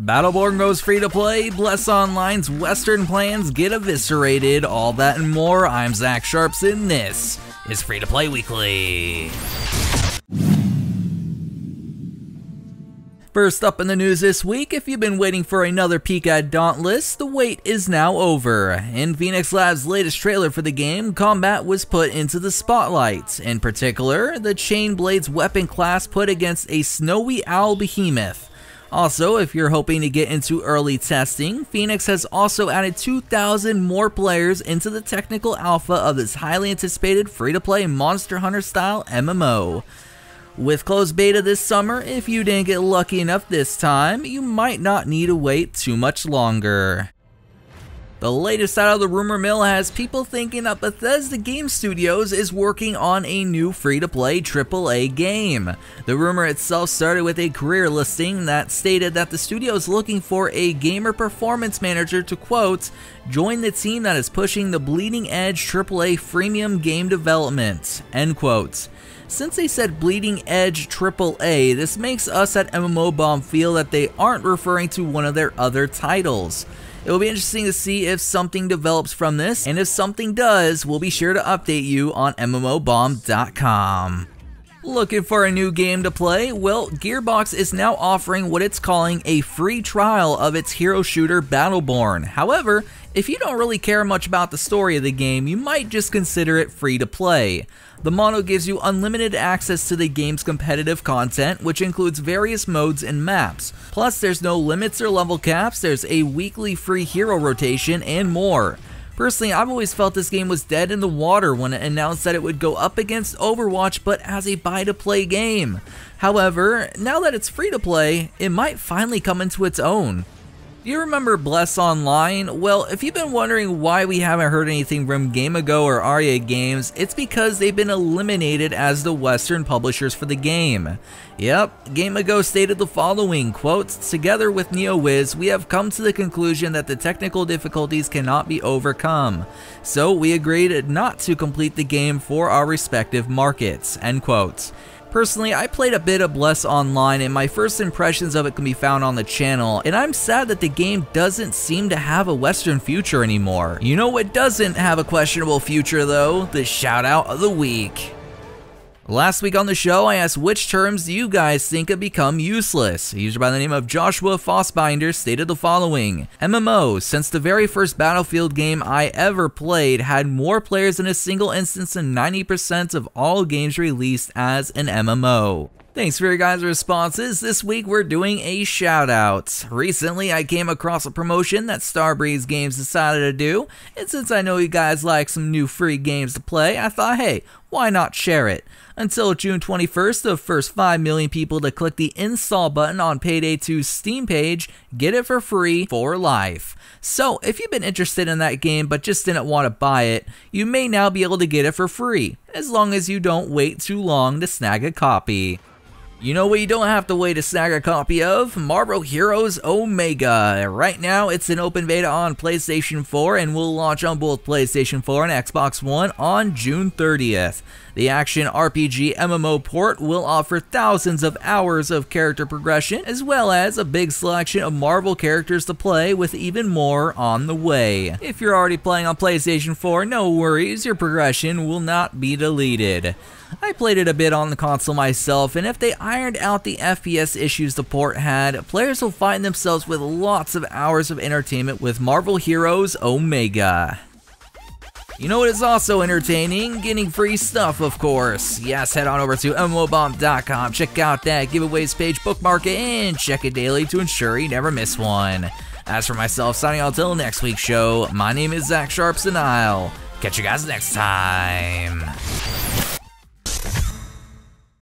Battleborn goes free to play, Bless Online's Western plans get eviscerated, all that and more. I'm Zach Sharps and this is Free to Play Weekly. First up in the news this week, if you've been waiting for another peek at Dauntless, the wait is now over. In Phoenix Labs' latest trailer for the game, combat was put into the spotlight. In particular, the Chainblade's weapon class put against a snowy owl behemoth. Also, if you're hoping to get into early testing, Phoenix has also added 2,000 more players into the technical alpha of this highly anticipated free-to-play Monster Hunter-style MMO. With closed beta this summer, if you didn't get lucky enough this time, you might not need to wait too much longer. The latest out of the rumor mill has people thinking that Bethesda Game Studios is working on a new free-to-play AAA game. The rumor itself started with a career listing that stated that the studio is looking for a gamer performance manager to, quote, join the team that is pushing the bleeding edge AAA freemium game development, end quote. Since they said bleeding edge AAA, this makes us at MMOBomb feel that they aren't referring to one of their other titles. It will be interesting to see if something develops from this, and if something does, we'll be sure to update you on MMOBomb.com. Looking for a new game to play? Well, Gearbox is now offering what it's calling a free trial of its hero shooter Battleborn. However, if you don't really care much about the story of the game, you might just consider it free to play. The model gives you unlimited access to the game's competitive content, which includes various modes and maps. Plus, there's no limits or level caps, there's a weekly free hero rotation, and more. Personally, I've always felt this game was dead in the water when it announced that it would go up against Overwatch but as a buy-to-play game. However, now that it's free to play, it might finally come into its own. Do you remember Bless Online? Well, if you've been wondering why we haven't heard anything from GameAgo or Aria Games, it's because they've been eliminated as the Western publishers for the game. Yep, GameAgo stated the following, quote, together with NeoWiz, we have come to the conclusion that the technical difficulties cannot be overcome. So we agreed not to complete the game for our respective markets, end quote. Personally, I played a bit of Bless Online and my first impressions of it can be found on the channel, and I'm sad that the game doesn't seem to have a Western future anymore. You know what doesn't have a questionable future though? The shout out of the week. Last week on the show, I asked which terms do you guys think have become useless. A user by the name of Joshua Fossbinder stated the following. MMO, since the very first Battlefield game I ever played had more players in a single instance than 90% of all games released as an MMO. Thanks for your guys' responses. This week we're doing a shout out. Recently I came across a promotion that Starbreeze Games decided to do, and since I know you guys like some new free games to play, I thought, hey, why not share it? Until June 21st, the first 5 million people to click the install button on Payday 2's Steam page get it for free for life. So if you've been interested in that game but just didn't want to buy it, you may now be able to get it for free, as long as you don't wait too long to snag a copy. You know what you don't have to wait to snag a copy of? Marvel Heroes Omega. Right now, it's in open beta on PlayStation 4 and will launch on both PlayStation 4 and Xbox One on June 30th. The action RPG MMO port will offer thousands of hours of character progression, as well as a big selection of Marvel characters to play, with even more on the way. If you're already playing on PlayStation 4, no worries, your progression will not be deleted. I played it a bit on the console myself, and if they ironed out the FPS issues the port had, players will find themselves with lots of hours of entertainment with Marvel Heroes Omega. You know what is also entertaining? Getting free stuff, of course. Yes, head on over to MMOBomb.com, check out that giveaways page, bookmark it, and check it daily to ensure you never miss one. As for myself, signing out till next week's show, my name is Zach Sharps, and I'll catch you guys next time.